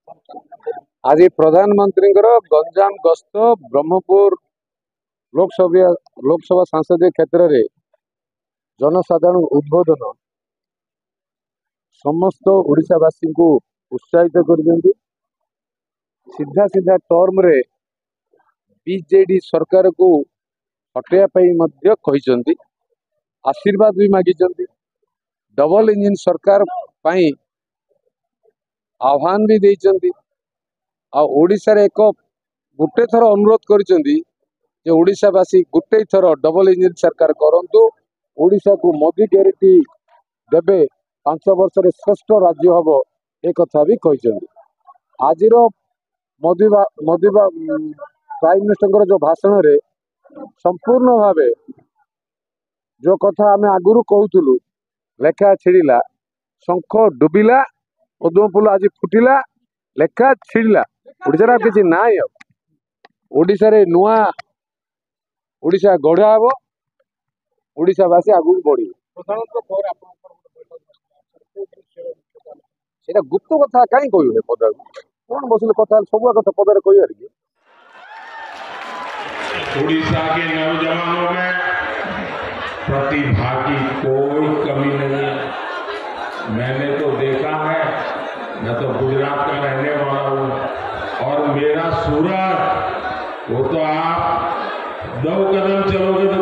आज प्रधानमंत्री गंजाम गस्त ब्रह्मपुर लोकसभा संसदीय क्षेत्र में जनसाधारण उद्बोधन समस्त ओडिशावासी को उत्साहित कर सीधा सीधा टर्म रे बीजेडी सरकार को हटाई आशीर्वाद भी मागी डबल इंजिन सरकार पाई आह्वान भी देइचंती। ओडिशा रे एक गोटे थर अनुरोध करिसेंती जे ओडिशावासी गोटे थर डबल इंजिन सरकार करंतु ओडिशा को मोदी ग्यारंटी देबे 5 वर्ष रे श्रेष्ठ राज्य हबो ए कथा भी कहिसेंती। आजिर मोदी प्राइम मिनिस्टर जो भाषण रे संपूर्ण भावे जो कथा आमे आगुरु कहूतलु लेखा छिड़िला शंख डुबिला पद्मफूल आज फुटिला लेखा छिड़िला ओडिशा किसी ना ओडिशा रे नुआ ओडिशा गढ़ा हम ओडिशावासी आगु बढ़े सेटा गुप्त कथा कहीं कहूने पदा कौन बसिले कथा सब कथा पदारे कह उड़ीसा के नौजवानों में प्रतिभा की कोई कमी नहीं है। मैंने तो देखा है, मैं तो गुजरात का रहने वाला हूँ और मेरा सूरत वो तो आप 2 कदम चलोगे तो